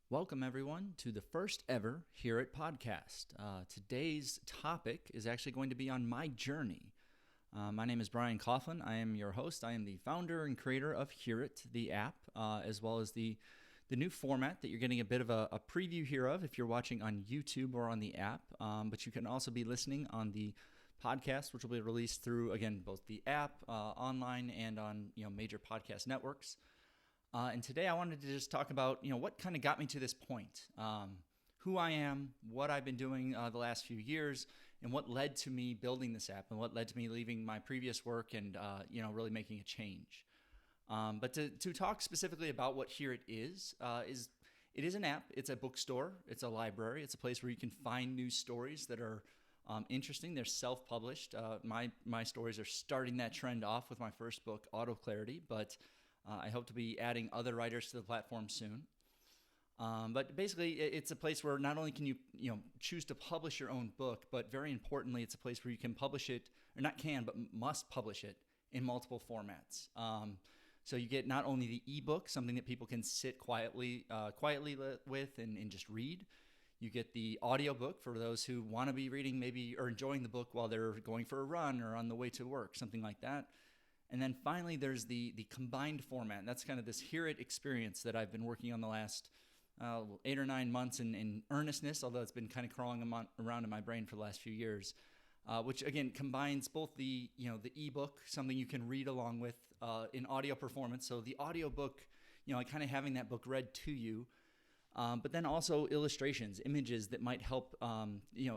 Welcome, everyone, to the first ever Hear It podcast. Today's topic is actually going to be on my journey. My name is Brian Coughlin. I am your host. I am the founder and creator of Hear It, the app, as well as the new format that you're getting a bit of a preview here of if you're watching on YouTube or on the app. But you can also be listening on the podcast, which will be released through, again, both the app, online, and on major podcast networks. And today I wanted to just talk about, what kind of got me to this point, who I am, what I've been doing the last few years, and what led to me building this app and what led to me leaving my previous work and, really making a change. But to talk specifically about what Here It is it is an app. It's a bookstore. It's a library. It's a place where you can find new stories that are interesting. They're self-published. My stories are starting that trend off with my first book, Auto Clarity, but I hope to be adding other writers to the platform soon. But basically, it's a place where not only can you choose to publish your own book, but very importantly, it's a place where you can publish it, or not can, but must publish it in multiple formats. So you get not only the ebook, something that people can sit quietly with and just read. You get the audiobook for those who want to be reading maybe or enjoying the book while they're going for a run or on the way to work, something like that. And then finally, there's the combined format. And that's kind of this Hear It experience that I've been working on the last 8 or 9 months in earnestness, although it's been kind of crawling around in my brain for the last few years, which, again, combines both the ebook, something you can read along with in audio performance. So the audiobook, kind of having that book read to you, but then also illustrations, images that might help,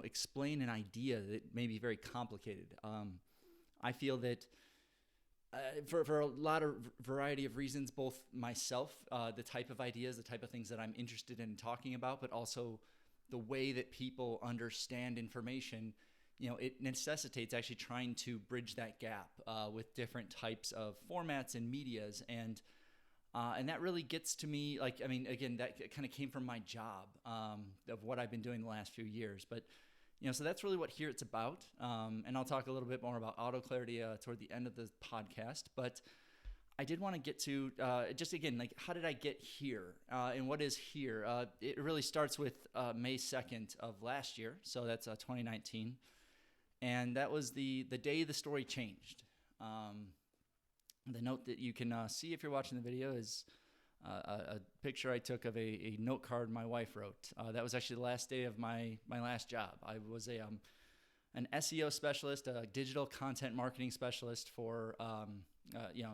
explain an idea that may be very complicated. I feel that for a lot of variety of reasons, both myself, the type of ideas, the type of things that I'm interested in talking about, but also the way that people understand information, it necessitates actually trying to bridge that gap with different types of formats and medias. And that really gets to me, again, that kind of came from my job of what I've been doing the last few years. But so that's really what Here It's about. And I'll talk a little bit more about auto clarity toward the end of the podcast. But I did want to get to just, again, how did I get here? And what is here? It really starts with May 2nd of last year. So that's 2019. And that was the day the story changed. The note that you can see if you're watching the video is a picture I took of a note card my wife wrote. That was actually the last day of my last job. I was an SEO specialist, a digital content marketing specialist for a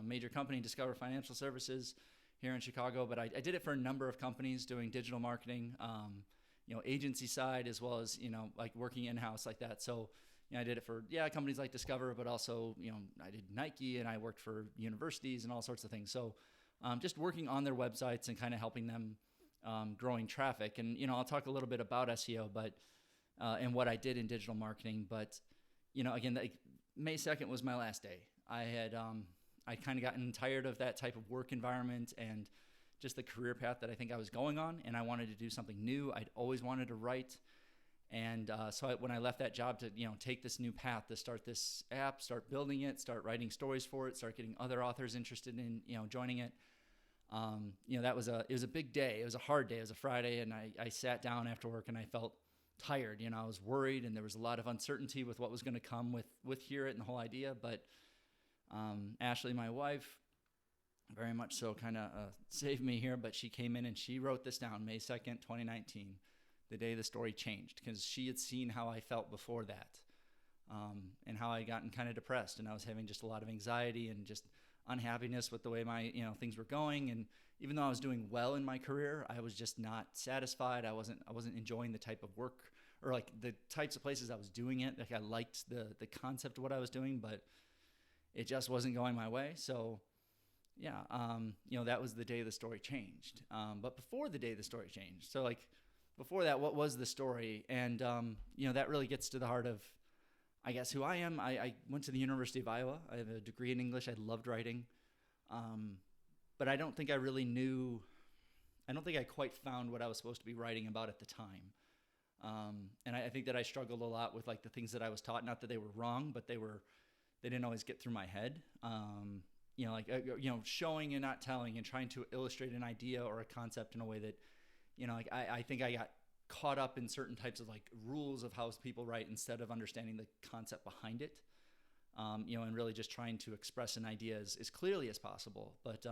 major company, Discover Financial Services here in Chicago. But I did it for a number of companies doing digital marketing, agency side, as well as working in-house like that. So I did it for companies like Discover, but also I did Nike, and I worked for universities and all sorts of things. So just working on their websites and kind of helping them growing traffic. And, I'll talk a little bit about SEO, but and what I did in digital marketing. But, again, May 2nd was my last day. I kind of gotten tired of that type of work environment and just the career path that I think I was going on. And I wanted to do something new. I'd always wanted to write. And so when I left that job to, take this new path, to start this app, start building it, start writing stories for it, start getting other authors interested in, joining it, it was a big day. It was a hard day. It was a Friday, and I sat down after work and I felt tired. I was worried, and there was a lot of uncertainty with what was going to come with Hear It and the whole idea. But Ashley, my wife, very much so kind of saved me here, but she came in and she wrote this down, May 2nd, 2019. The day the story changed, because she had seen how I felt before that, and how I had gotten kind of depressed, and I was having just a lot of anxiety and just unhappiness with the way my things were going. And even though I was doing well in my career, I was just not satisfied. I wasn't enjoying the type of work or the types of places I was doing it. I liked the concept of what I was doing, but it just wasn't going my way. So that was the day the story changed. But before the day the story changed, so before that, what was the story? And, that really gets to the heart of, I guess, who I am. I went to the University of Iowa. I have a degree in English. I loved writing. But I don't think I quite found what I was supposed to be writing about at the time. And I think that I struggled a lot with the things that I was taught. Not that they were wrong, but they didn't always get through my head. Showing and not telling, and trying to illustrate an idea or a concept in a way that Like I think I got caught up in certain types of like rules of how people write instead of understanding the concept behind it. And really just trying to express an idea as clearly as possible. But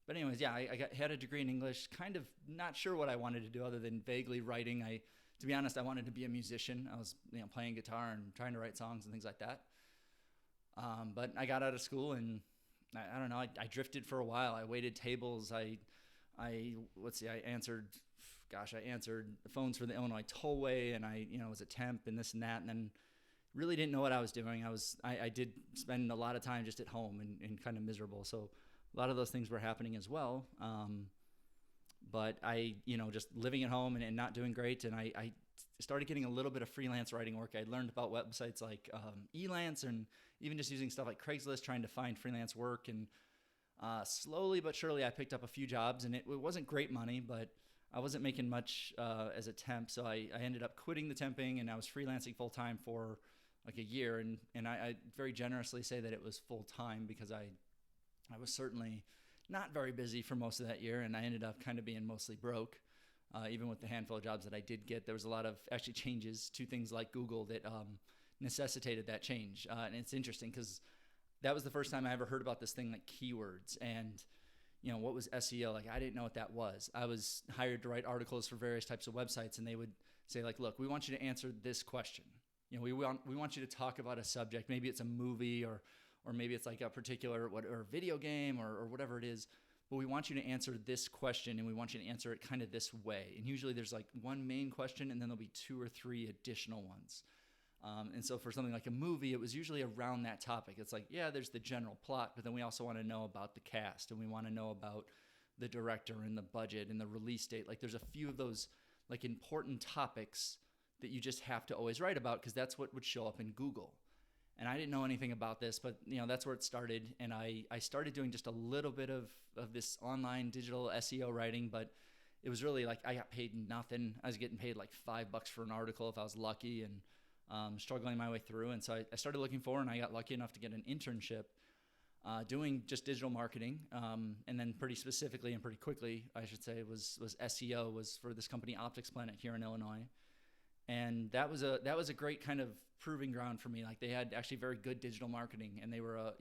anyways, yeah, I had a degree in English, kind of not sure what I wanted to do other than vaguely writing. To be honest, I wanted to be a musician. I was, playing guitar and trying to write songs and things like that. But I got out of school and I don't know, I drifted for a while. I waited tables. I answered the phones for the Illinois Tollway, and I was a temp and this and that, and then really didn't know what I was doing. I did spend a lot of time just at home and kind of miserable. So a lot of those things were happening as well. But I, just living at home and not doing great. And I started getting a little bit of freelance writing work. I learned about websites like Elance, and even just using stuff like Craigslist, trying to find freelance work. And slowly but surely I picked up a few jobs, and it wasn't great money, but I wasn't making much as a temp. So I ended up quitting the temping, and I was freelancing full time for like a year. And I very generously say that it was full time because I was certainly not very busy for most of that year, and I ended up kind of being mostly broke. Even with the handful of jobs that I did get, there was a lot of actually changes to things like Google that necessitated that change. And it's interesting because that was the first time I ever heard about this thing like keywords and, what was SEO? Like, I didn't know what that was. I was hired to write articles for various types of websites, and they would say like, look, we want you to answer this question. We want you to talk about a subject. Maybe it's a movie or maybe it's like a particular or video game or whatever it is. But we want you to answer this question, and we want you to answer it kind of this way. And usually there's like one main question, and then there'll be 2 or 3 additional ones. And so for something like a movie, it was usually around that topic. It's like, yeah, there's the general plot, but then we also want to know about the cast, and we want to know about the director and the budget and the release date. Like there's a few of those like important topics that you just have to always write about because that's what would show up in Google. And I didn't know anything about this, but that's where it started. And I started doing just a little bit of this online digital SEO writing, but it was really like I got paid nothing. I was getting paid like $5 for an article if I was lucky, and struggling my way through. And so I started looking for, and I got lucky enough to get an internship doing just digital marketing. And then pretty specifically and pretty quickly, I should say, was SEO, was for this company Optics Planet here in Illinois. And that was a great kind of proving ground for me. Like they had actually very good digital marketing, and they were a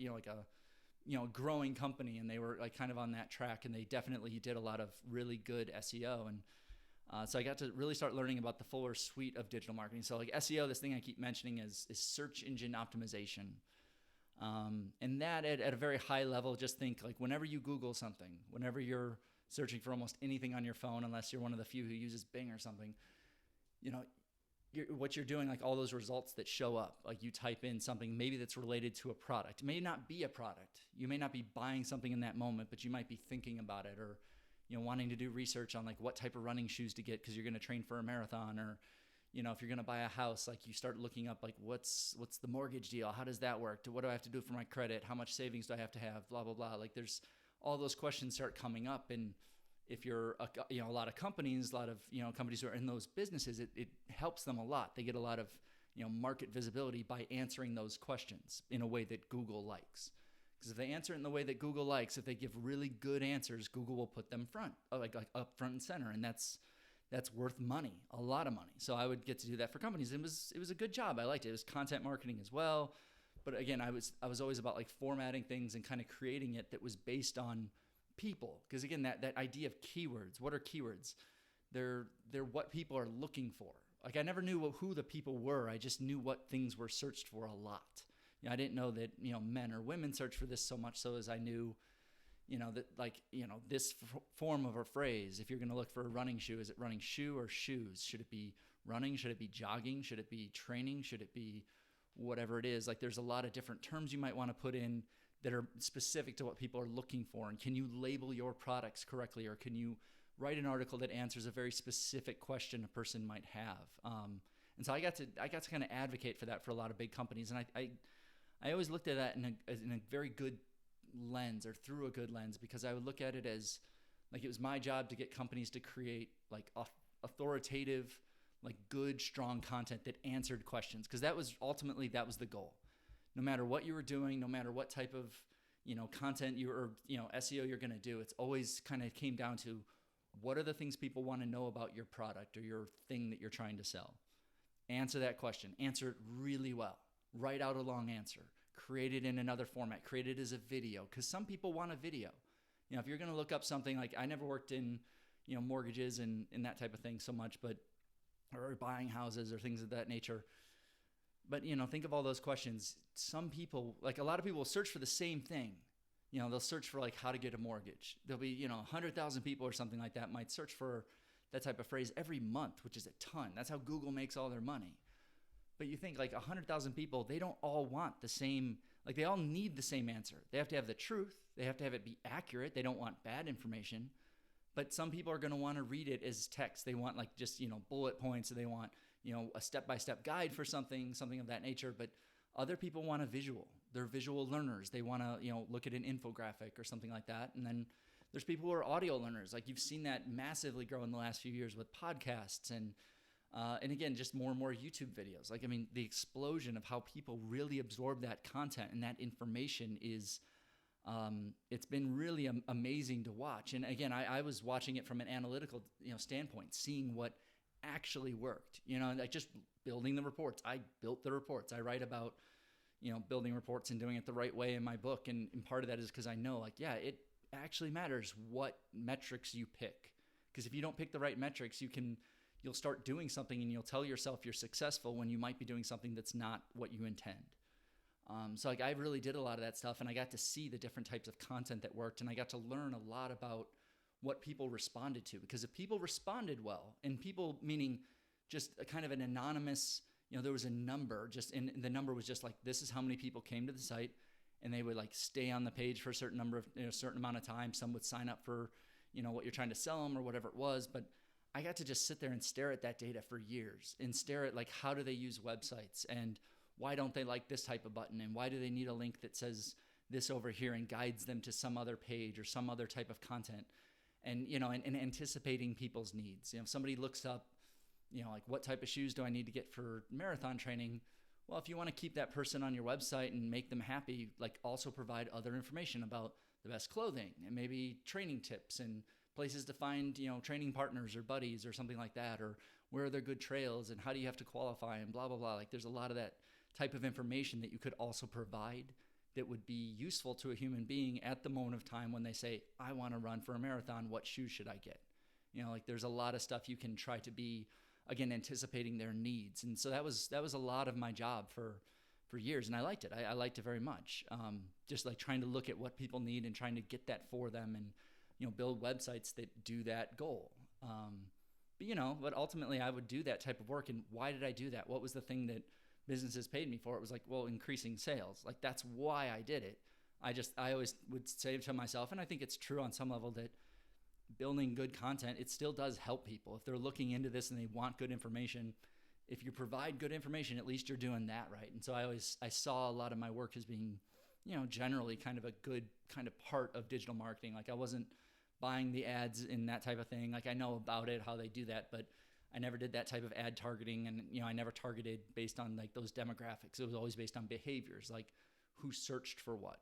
growing company, and they were like kind of on that track, and they definitely did a lot of really good SEO. And so I got to really start learning about the fuller suite of digital marketing. So like SEO, this thing I keep mentioning is search engine optimization. And that at a very high level, just think like whenever you Google something, whenever you're searching for almost anything on your phone, unless you're one of the few who uses Bing or something, what you're doing, like all those results that show up, like you type in something maybe that's related to a product. It may not be a product. You may not be buying something in that moment, but you might be thinking about it, or wanting to do research on like what type of running shoes to get because you're going to train for a marathon, or if you're going to buy a house, like you start looking up like what's the mortgage deal, how does that work, what do I have to do for my credit, how much savings do I have to have, blah blah blah. Like there's all those questions start coming up. And if you're a lot of companies, companies who are in those businesses, it helps them a lot. They get a lot of market visibility by answering those questions in a way that Google likes. Because if they answer it in the way that Google likes, if they give really good answers, Google will put them like up front and center, and that's worth money, a lot of money. So I would get to do that for companies. It was a good job. I liked it. It was content marketing as well, but again, I was always about like formatting things and kind of creating it that was based on people. Because again, that idea of keywords. What are keywords? They're what people are looking for. Like I never knew who the people were. I just knew what things were searched for a lot. I didn't know that men or women search for this so much so as I knew that this form of a phrase. If you're going to look for a running shoe, is it running shoe or shoes? Should it be running? Should it be jogging? Should it be training? Should it be whatever it is? Like there's a lot of different terms you might want to put in that are specific to what people are looking for. And can you label your products correctly, or can you write an article that answers a very specific question a person might have? And so I got to kind of advocate for that for a lot of big companies. And I always looked at that in a very good lens, or through a good lens, because I would look at it as like it was my job to get companies to create like authoritative, like good, strong content that answered questions. Because that was the goal. No matter what you were doing, no matter what type of content SEO you're going to do, it's always kind of came down to what are the things people want to know about your product or your thing that you're trying to sell? Answer that question. Answer it really well. Write out a long answer. Create it in another format. Create it as a video, because some people want a video. If you're going to look up something like, I never worked in, mortgages and that type of thing so much, or buying houses or things of that nature. But, think of all those questions. Some people, like a lot of people will search for the same thing. They'll search for like how to get a mortgage. There'll be, 100,000 people or something like that might search for that type of phrase every month, which is a ton. That's how Google makes all their money. But you think like 100,000 people, they don't all want the same, like they all need the same answer. They have to have the truth. They have to have it be accurate. They don't want bad information. But some people are going to want to read it as text. They want like just, bullet points. They want, a step-by-step guide for something of that nature. But other people want a visual. They're visual learners. They want to, look at an infographic or something like that. And then there's people who are audio learners. Like you've seen that massively grow in the last few years with podcasts and again, just more and more YouTube videos. Like, the explosion of how people really absorb that content and that information is, it's been really amazing to watch. And again, I was watching it from an analytical, standpoint, seeing what actually worked, like just building the reports. I built the reports. I write about, building reports and doing it the right way in my book. And part of that is because I know it actually matters what metrics you pick. Because if you don't pick the right metrics, you'll start doing something and you'll tell yourself you're successful when you might be doing something that's not what you intend. So I really did a lot of that stuff, and I got to see the different types of content that worked, and I got to learn a lot about what people responded to. Because if people responded well, and people meaning just a kind of an anonymous, there was a number, and the number was just like, this is how many people came to the site, and they would like stay on the page for a certain number of, certain amount of time. Some would sign up for, what you're trying to sell them or whatever it was, but I got to just sit there and stare at that data for years and stare at like, how do they use websites and why don't they like this type of button? And why do they need a link that says this over here and guides them to some other page or some other type of content? And, and anticipating people's needs. If somebody looks up, like what type of shoes do I need to get for marathon training? Well, if you want to keep that person on your website and make them happy, like also provide other information about the best clothing and maybe training tips and places to find, training partners or buddies or something like that, or where are there good trails and how do you have to qualify and blah, blah, blah. Like there's a lot of that type of information that you could also provide that would be useful to a human being at the moment of time when they say, I want to run for a marathon, what shoes should I get? Like there's a lot of stuff you can try to be, again, anticipating their needs. And so that was a lot of my job for years. And I liked it. I liked it very much. Just like trying to look at what people need and trying to get that for them and, build websites that do that goal. But ultimately I would do that type of work. And why did I do that? What was the thing that businesses paid me for? It was like, well, increasing sales. Like that's why I did it. I always would say to myself, and I think it's true on some level, that building good content, it still does help people. If they're looking into this and they want good information, if you provide good information, at least you're doing that right. And so I saw a lot of my work as being, generally kind of a good kind of part of digital marketing. Like I wasn't buying the ads and that type of thing. Like I know about it, how they do that, but I never did that type of ad targeting. And, I never targeted based on like those demographics. It was always based on behaviors, like who searched for what,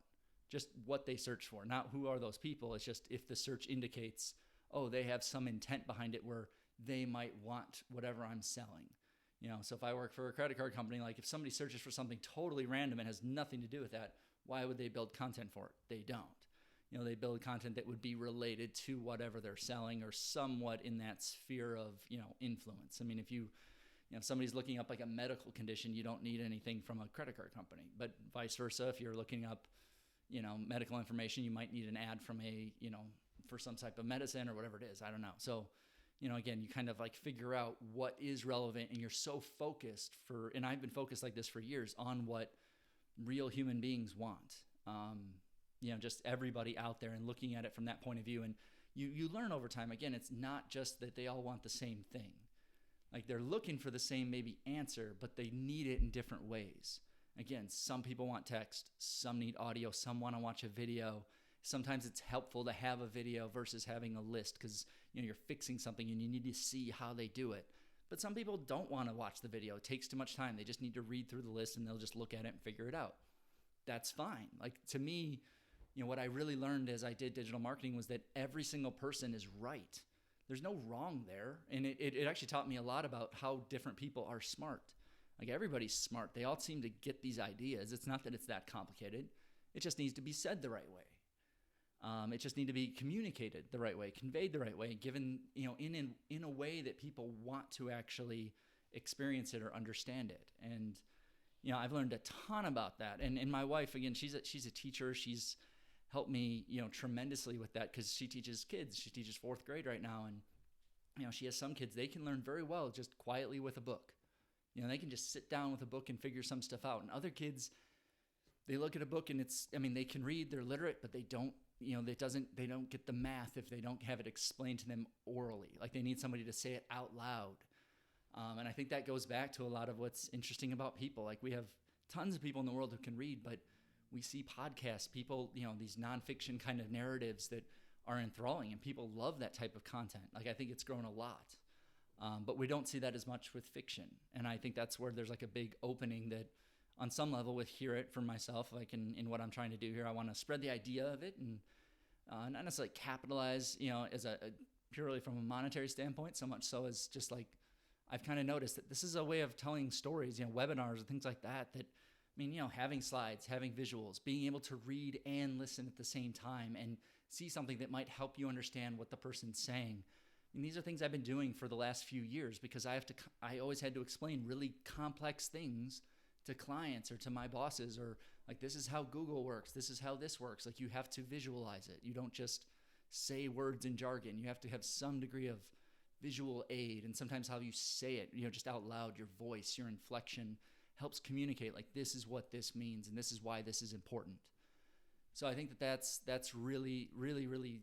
just what they searched for, not who are those people. It's just if the search indicates, oh, they have some intent behind it where they might want whatever I'm selling. So if I work for a credit card company, like if somebody searches for something totally random and has nothing to do with that, why would they build content for it? They don't. They build content that would be related to whatever they're selling or somewhat in that sphere of, influence. If somebody's looking up like a medical condition, you don't need anything from a credit card company. But vice versa, if you're looking up, medical information, you might need an ad from for some type of medicine or whatever it is. I don't know. So, again, you kind of like figure out what is relevant, and you're so focused and I've been focused like this for years on what real human beings want. Just everybody out there and looking at it from that point of view. And you learn over time, again, it's not just that they all want the same thing. Like they're looking for the same maybe answer, but they need it in different ways. Again, some people want text, some need audio, some want to watch a video. Sometimes it's helpful to have a video versus having a list because you're fixing something and you need to see how they do it. But some people don't want to watch the video. It takes too much time. They just need to read through the list and they'll just look at it and figure it out. That's fine. Like to me, what I really learned as I did digital marketing was that every single person is right. there's no wrong there. And it actually taught me a lot about how different people are smart. Like everybody's smart. They all seem to get these ideas. It's not that it's that complicated. It just needs to be said the right way. It just need to be communicated the right way, conveyed the right way, given, in a way that people want to actually experience it or understand it. And, I've learned a ton about that. And my wife, again, she's a teacher. She's helped me, tremendously with that because she teaches kids. She teaches 4th grade right now. And, she has some kids, they can learn very well just quietly with a book. They can just sit down with a book and figure some stuff out. And other kids, they look at a book and they can read, they're literate, but they don't, they don't get the math if they don't have it explained to them orally. Like they need somebody to say it out loud. And I think that goes back to a lot of what's interesting about people. Like we have tons of people in the world who can read, but we see podcasts, people, these nonfiction kind of narratives that are enthralling, and people love that type of content. Like I think it's grown a lot. But we don't see that as much with fiction. And I think that's where there's like a big opening that on some level with Hear It for myself, like in what I'm trying to do here, I want to spread the idea of it and not necessarily capitalize, as a purely from a monetary standpoint, so much so as just like, I've kind of noticed that this is a way of telling stories, webinars and things like that, having slides, having visuals, being able to read and listen at the same time and see something that might help you understand what the person's saying. And these are things I've been doing for the last few years because I always had to explain really complex things to clients or to my bosses, or like, this is how Google works. This is how this works. Like you have to visualize it. You don't just say words in jargon. You have to have some degree of visual aid, and sometimes how you say it, just out loud, your voice, your inflection helps communicate like this is what this means and this is why this is important. So I think that's really, really, really,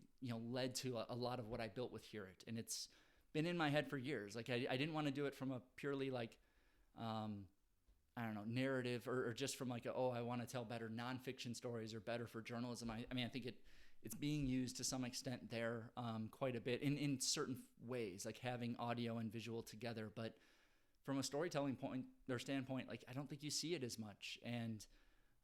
led to a lot of what I built with Hear It. And it's been in my head for years. Like I didn't want to do it from a purely like, narrative or just from like, I want to tell better nonfiction stories or better for journalism. I think it's being used to some extent there quite a bit in certain ways, like having audio and visual together. But from a storytelling point or standpoint, like I don't think you see it as much. And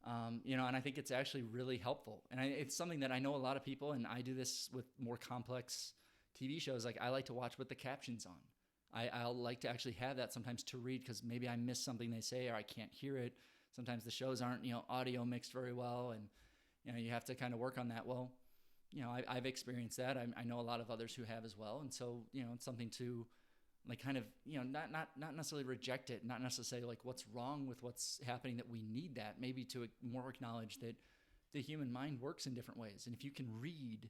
and I think it's actually really helpful. And it's something that I know a lot of people, and I do this with more complex TV shows. Like I like to watch with the captions on. I'll like to actually have that sometimes to read because maybe I miss something they say or I can't hear it. Sometimes the shows aren't, audio mixed very well, and, you have to kind of work on that. Well, I've experienced that. I know a lot of others who have as well. And so, it's something to like kind of, not necessarily reject it, not necessarily like what's wrong with what's happening, that we need that, maybe to more acknowledge that the human mind works in different ways. And if you can read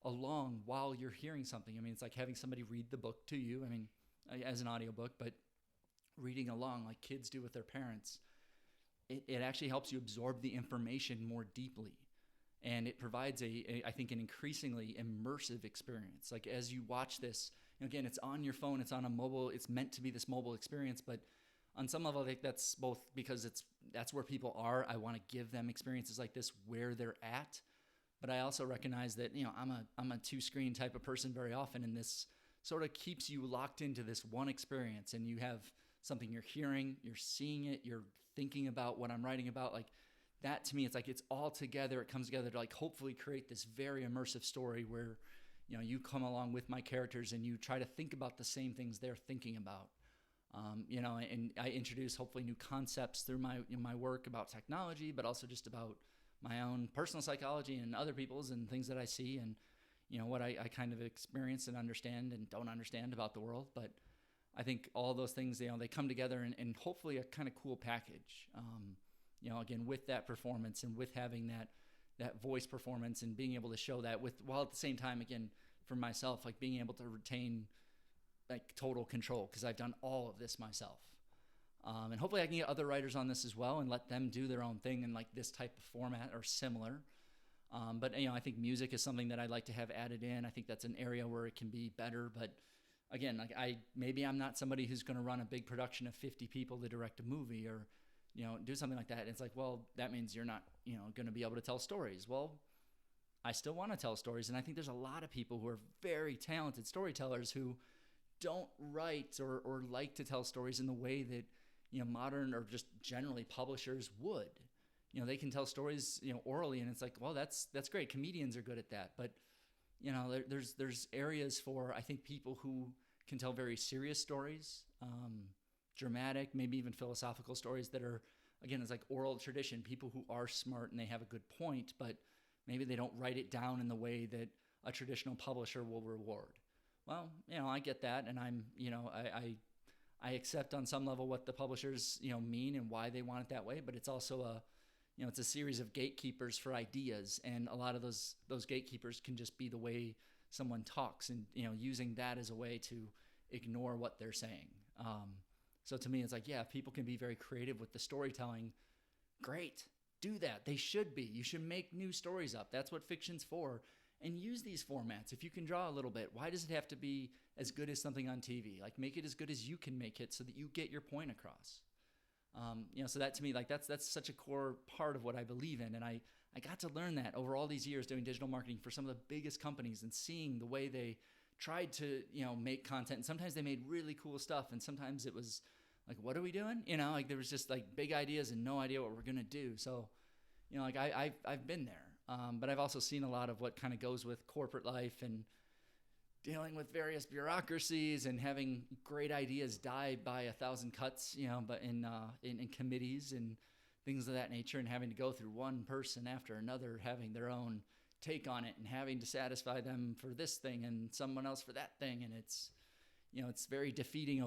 along while you're hearing something, it's like having somebody read the book to you, as an audiobook, but reading along like kids do with their parents, it actually helps you absorb the information more deeply. And it provides I think an increasingly immersive experience. Like as you watch this, again, it's on your phone, it's on a mobile, it's meant to be this mobile experience, but on some level, I think that's both because that's where people are. I want to give them experiences like this where they're at. But I also recognize that, I'm a 2-screen type of person very often, and this sort of keeps you locked into this one experience, and you have something you're hearing, you're seeing it, you're thinking about what I'm writing about. Like that to me, it's like it's all together. It comes together to like hopefully create this very immersive story where, you come along with my characters and you try to think about the same things they're thinking about. And I introduce hopefully new concepts through my work about technology, but also just about my own personal psychology and other people's and things that I see and, what I kind of experience and understand and don't understand about the world. But I think all those things, they come together and hopefully a kind of cool package, again, with that performance and with having that voice performance and being able to show that while at the same time, again, for myself, like being able to retain like total control because I've done all of this myself. And hopefully I can get other writers on this as well and let them do their own thing in like this type of format or similar. But I think music is something that I'd like to have added in. I think that's an area where it can be better. But again, like maybe I'm not somebody who's going to run a big production of 50 people to direct a movie or, do something like that. And it's like, well, that means you're not, going to be able to tell stories. Well, I still want to tell stories. And I think there's a lot of people who are very talented storytellers who don't write or like to tell stories in the way that, modern or just generally publishers would. They can tell stories, orally, and it's like, well, that's great. Comedians are good at that. But, there's areas for, I think, people who can tell very serious stories, dramatic, maybe even philosophical stories that are, again, it's like oral tradition, people who are smart and they have a good point, but maybe they don't write it down in the way that a traditional publisher will reward. Well, I get that, and I accept on some level what the publishers, mean and why they want it that way, but it's also it's a series of gatekeepers for ideas, and a lot of those gatekeepers can just be the way someone talks, and using that as a way to ignore what they're saying. So to me, it's like, yeah, if people can be very creative with the storytelling, great, do that. They should be. You should make new stories up. That's what fiction's for. And use these formats. If you can draw a little bit, why does it have to be as good as something on TV? Like, make it as good as you can make it so that you get your point across. So that to me, like, that's such a core part of what I believe in. And I got to learn that over all these years doing digital marketing for some of the biggest companies and seeing the way they tried to, make content. And sometimes they made really cool stuff. And sometimes it was like, what are we doing? Like there was just like big ideas and no idea what we're going to do. So, I've been there. But I've also seen a lot of what kind of goes with corporate life and dealing with various bureaucracies and having great ideas die by 1,000 cuts, but in committees and things of that nature, and having to go through one person after another, having their own take on it and having to satisfy them for this thing and someone else for that thing. And it's, it's very defeating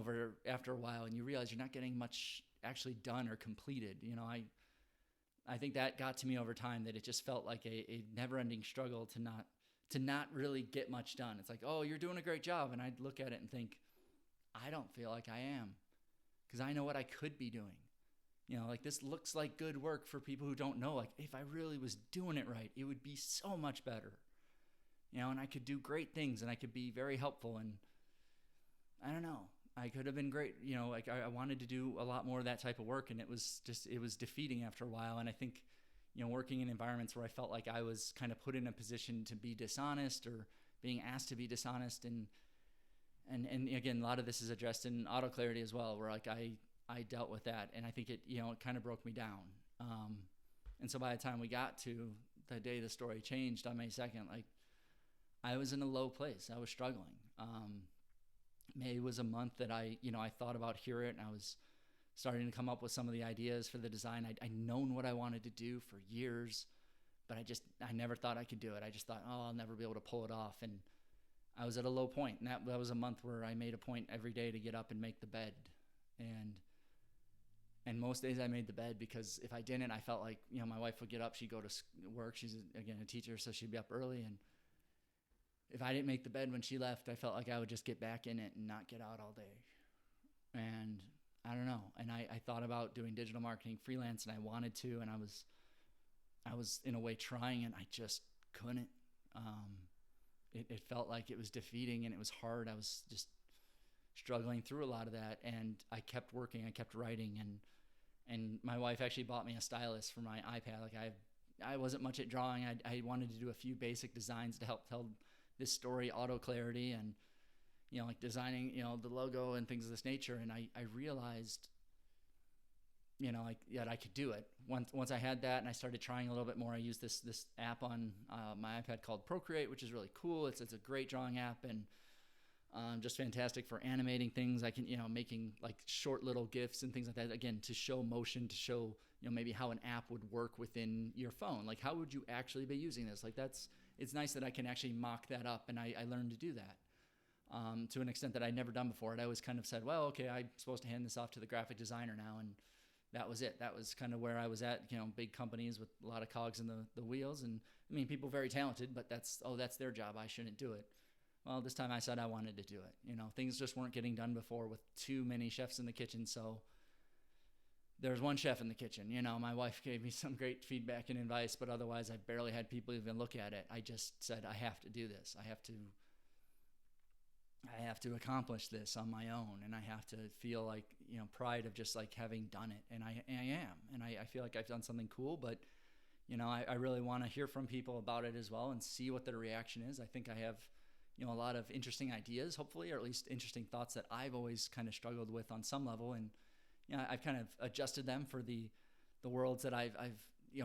after a while, and you realize you're not getting much actually done or completed. I think that got to me over time, that it just felt like a never-ending struggle to not really get much done. It's like, oh, you're doing a great job. And I'd look at it and think, I don't feel like I am, because I know what I could be doing. Like, this looks like good work for people who don't know. Like, if I really was doing it right, it would be so much better. And I could do great things, and I could be very helpful. And I don't know. I could have been great. Like I wanted to do a lot more of that type of work, and it was defeating after a while. And I think, working in environments where I felt like I was kind of put in a position to be dishonest or being asked to be dishonest. And again, a lot of this is addressed in auto clarity as well, where like I dealt with that. And I think it kind of broke me down. And so by the time we got to the day the story changed on May 2nd, like I was in a low place. I was struggling. May was a month that I thought about Hear It, and I was starting to come up with some of the ideas for the design. I'd known what I wanted to do for years, but I never thought I could do it. I just thought, oh, I'll never be able to pull it off. And I was at a low point, and that was a month where I made a point every day to get up and make the bed. And most days I made the bed, because if I didn't, I felt like, my wife would get up, she'd go to work. She's, again, a teacher, so she'd be up early, and if I didn't make the bed when she left, I felt like I would just get back in it and not get out all day. And I don't know. And I thought about doing digital marketing freelance, and I wanted to, and I was in a way trying, and I just couldn't. It felt like it was defeating, and it was hard. I was just struggling through a lot of that, and I kept working, I kept writing, and my wife actually bought me a stylus for my iPad. Like I wasn't much at drawing. I wanted to do a few basic designs to help tell this story, auto clarity, and like designing the logo and things of this nature. And I realized that I could do it once I had that, and I started trying a little bit more. I used this app on my iPad called Procreate, which is really cool. It's a great drawing app, and just fantastic for animating things. I can making like short little GIFs and things like that, again, to show motion, to show maybe how an app would work within your phone. Like, how would you actually be using this? Like, it's nice that I can actually mock that up, and I learned to do that to an extent that I'd never done before. And I always kind of said, well, okay, I'm supposed to hand this off to the graphic designer now, and that was it. That was kind of where I was at, big companies with a lot of cogs in the wheels. And I mean, people very talented, but that's their job. I shouldn't do it. Well, this time I said I wanted to do it. Things just weren't getting done before with too many chefs in the kitchen. So there's one chef in the kitchen. My wife gave me some great feedback and advice, but otherwise I barely had people even look at it. I just said, I have to do this. I have to accomplish this on my own, and I have to feel like, pride of just like having done it. And I am, and I feel like I've done something cool, but I really want to hear from people about it as well and see what their reaction is. I think I have, a lot of interesting ideas, hopefully, or at least interesting thoughts that I've always kind of struggled with on some level. And, I've kind of adjusted them for the worlds that I've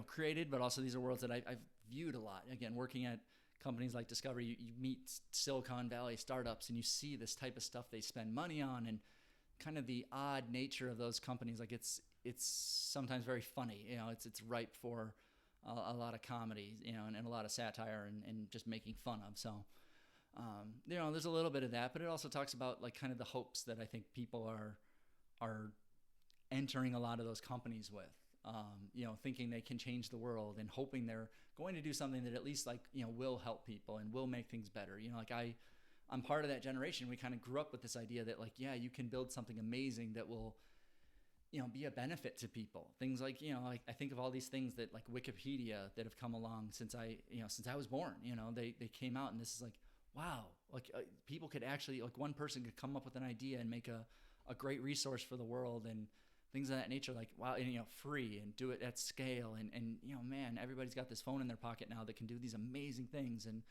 created, but also these are worlds that I've viewed a lot. Again, working at companies like Discovery, you meet Silicon Valley startups and you see this type of stuff they spend money on, and kind of the odd nature of those companies. Like it's sometimes very funny, it's ripe for a lot of comedy, and a lot of satire and just making fun of. So, there's a little bit of that, but it also talks about like kind of the hopes that I think people are entering a lot of those companies with, thinking they can change the world and hoping they're going to do something that at least will help people and will make things better. I'm part of that generation. We kind of grew up with this idea that you can build something amazing that will, be a benefit to people. Things like, I think of all these things that like Wikipedia that have come along since I was born. They came out, and this is like, wow, people could actually, one person could come up with an idea and make a great resource for the world, and things of that nature. Like, wow, and free, and do it at scale, and man, everybody's got this phone in their pocket now that can do these amazing things, and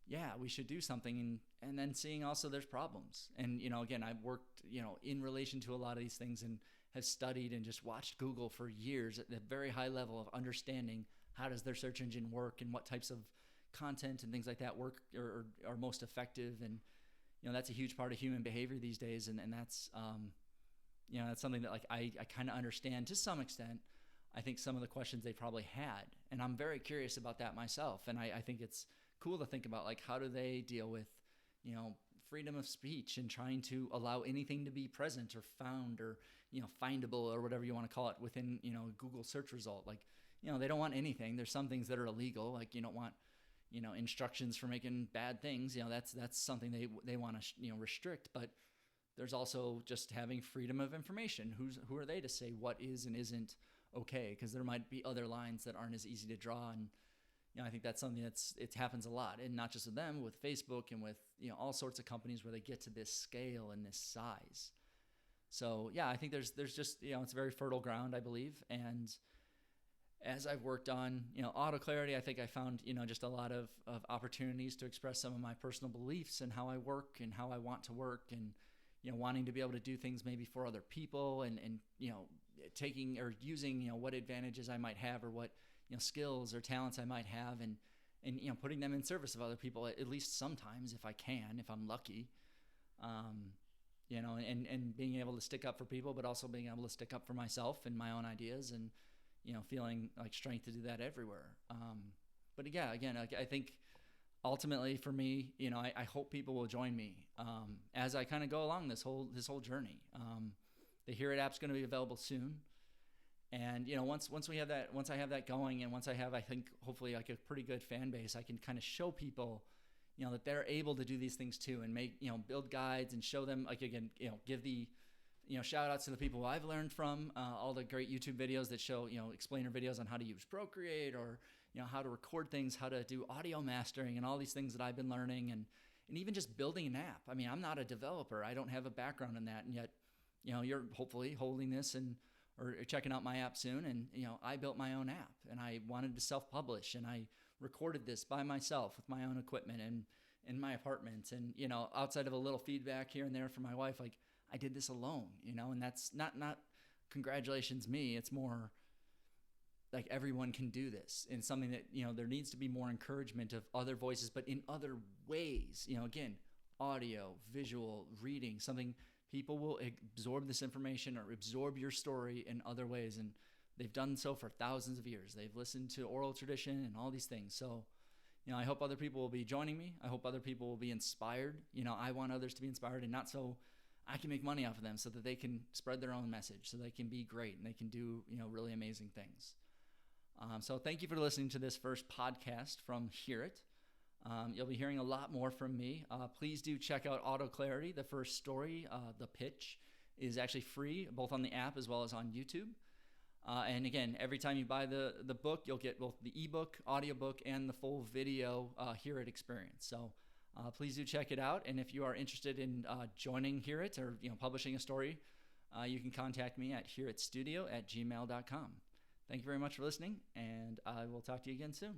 yeah, we should do something. And then seeing also there's problems, and again, I've worked in relation to a lot of these things, and have studied and just watched Google for years at a very high level of understanding how does their search engine work, and what types of content and things like that work or are most effective. And that's a huge part of human behavior these days, and that's that's something that I kind of understand to some extent. I think some of the questions they probably had, and I'm very curious about that myself. And I think it's cool to think about how do they deal with freedom of speech and trying to allow anything to be present or found or findable or whatever you want to call it within Google search result. They don't want anything. There's some things that are illegal, like you don't want instructions for making bad things. That's something they want to restrict. But there's also just having freedom of information. Who are they to say what is and isn't okay? Because there might be other lines that aren't as easy to draw. And I think that's something it happens a lot, and not just with them, with Facebook and with all sorts of companies where they get to this scale and this size. So yeah, I think there's just it's very fertile ground, I believe. And as I've worked on auto clarity, I think I found just a lot of opportunities to express some of my personal beliefs and how I work and how I want to work, and wanting to be able to do things maybe for other people, and taking or using what advantages I might have, or what skills or talents I might have, and putting them in service of other people, at least sometimes, if I can, if I'm lucky, and being able to stick up for people, but also being able to stick up for myself and my own ideas, and feeling like strength to do that everywhere. But yeah, again, I think ultimately for me, I hope people will join me as I kind of go along this whole journey. The Hear It app's going to be available soon. And once I have that going, and once I have, I think, hopefully like a pretty good fan base, I can kind of show people, that they're able to do these things too, and make, build guides and show them, give the, shout outs to the people I've learned from, all the great YouTube videos that show, explainer videos on how to use Procreate, or, how to record things, how to do audio mastering, and all these things that I've been learning, and even just building an app. I mean, I'm not a developer. I don't have a background in that. And yet, you're hopefully holding this or checking out my app soon. And, I built my own app, and I wanted to self-publish, and I recorded this by myself with my own equipment and in my apartment. And, outside of a little feedback here and there from my wife, I did this alone, and that's not congratulations me. It's more like everyone can do this, and something that, there needs to be more encouragement of other voices, but in other ways, again, audio, visual, reading, something people will absorb this information or absorb your story in other ways. And they've done so for thousands of years. They've listened to oral tradition and all these things. So, I hope other people will be joining me. I hope other people will be inspired. I want others to be inspired, and not so I can make money off of them, so that they can spread their own message, so they can be great and they can do, really amazing things. So thank you for listening to this first podcast from Hear It. You'll be hearing a lot more from me. Please do check out Auto Clarity. The first story, the pitch, is actually free, both on the app as well as on YouTube. And again, every time you buy the book, you'll get both the ebook, audiobook, and the full video Hear It experience. So please do check it out. And if you are interested in joining Hear It, or publishing a story, you can contact me at hearitstudio@gmail.com. Thank you very much for listening, and I will talk to you again soon.